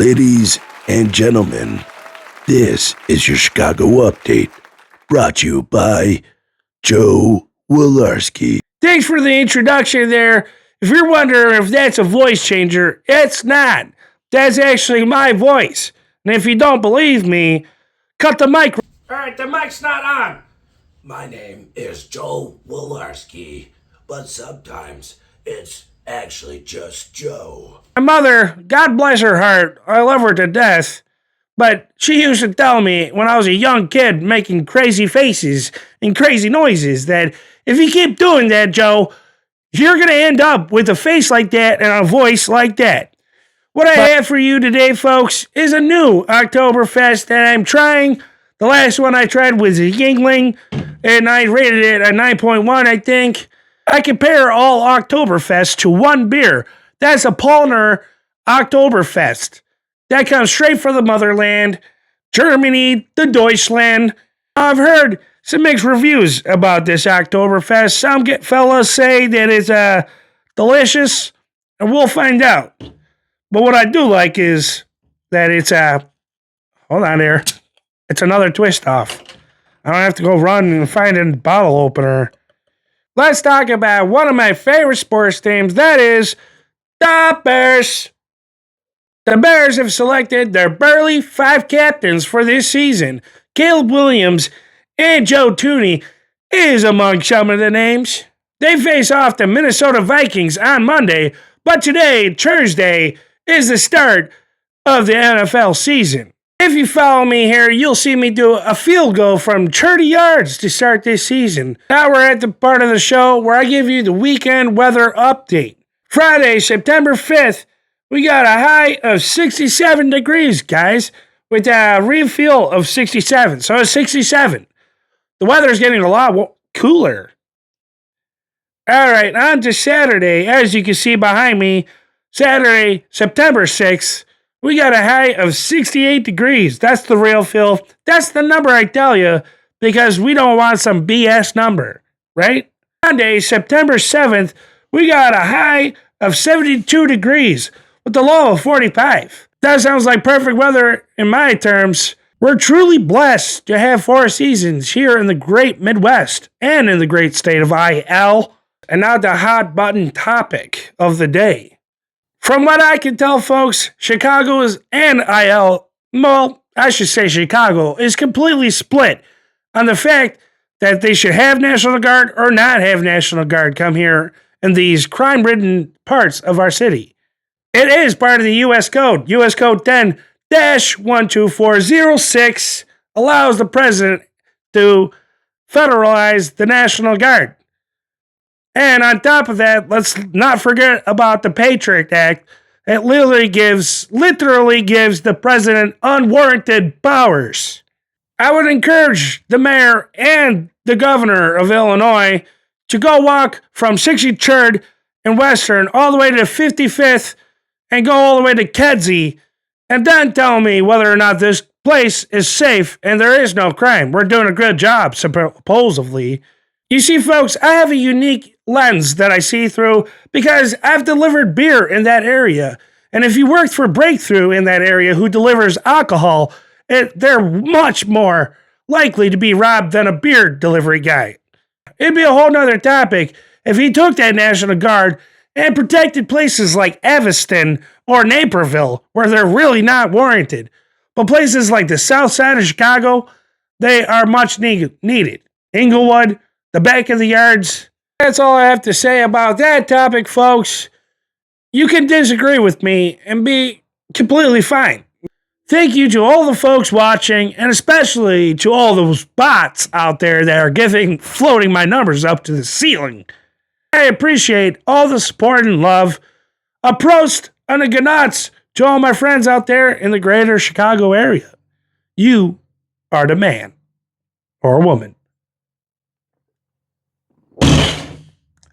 Ladies and gentlemen, this is your Chicago Update, brought to you by Joe Wolarski. Thanks for the introduction there. If you're wondering if that's a voice changer, it's not. That's actually my voice. And if you don't believe me, cut the mic. All right, the mic's not on. My name is Joe Wolarski, but sometimes it's actually just Joe. My mother, God bless her heart, I love her to death, but she used to tell me when I was a young kid making crazy faces and crazy noises that if you keep doing that, Joe, you're going to end up with a face like that and a voice like that. What I have for you today, folks, is a new Oktoberfest that I'm trying. The last one I tried was a Yingling, and I rated it a 9.1, I think. I compare all Oktoberfest to one beer. That's a Paulaner Oktoberfest. That comes straight from the motherland, Germany, the Deutschland. I've heard some mixed reviews about this Oktoberfest. Some fellas say that it's delicious, and we'll find out. But what I do like is that it's hold on there. It's another twist off. I don't have to go run and find a bottle opener. Let's talk about one of my favorite sports teams. That is the Bears. The Bears have selected their burly 5 captains for this season. Caleb Williams and Joe Thuney is among some of the names. They face off the Minnesota Vikings on Monday, but today, Thursday, is the start of the NFL season. If you follow me here, you'll see me do a field goal from 30 yards to start this season. Now we're at the part of the show where I give you the weekend weather update. Friday, September 5th, we got a high of 67 degrees, guys, with a real feel of 67. So it's 67. The weather's getting a lot cooler. All right, on to Saturday. As you can see behind me, Saturday, September 6th, we got a high of 68 degrees. That's the real feel. That's the number I tell you because we don't want some BS number, right? Sunday, September 7th, we got a high of 72 degrees with a low of 45. That sounds like perfect weather in my terms. We're truly blessed to have 4 seasons here in the great Midwest and in the great state of IL. And now the hot button topic of the day. From what I can tell, folks, Chicago is and IL, well, I should say Chicago, is completely split on the fact that they should have National Guard or not have National Guard come here in these crime-ridden parts of our city. It is part of the U.S. Code. U.S. Code 10-12406 allows the president to federalize the National Guard. And on top of that, let's not forget about the Patriot Act. It literally gives the president unwarranted powers. I would encourage the mayor and the governor of Illinois to go walk from 63rd and Western all the way to 55th and go all the way to Kedzie and then tell me whether or not this place is safe and there is no crime. We're doing a good job, supposedly. You see, folks, I have a unique lens that I see through because I've delivered beer in that area. And if you worked for Breakthrough in that area who delivers alcohol, they're much more likely to be robbed than a beer delivery guy. It'd be a whole nother topic if he took that National Guard and protected places like Evanston or Naperville where they're really not warranted. But places like the south side of Chicago, they are much needed. Inglewood, the back of the yards. That's all I have to say about that topic, folks. You can disagree with me and be completely fine. Thank you to all the folks watching, and especially to all those bots out there that are floating my numbers up to the ceiling. I appreciate all the support and love. A prost and a gnats to all my friends out there in the greater Chicago area. You are the man or woman.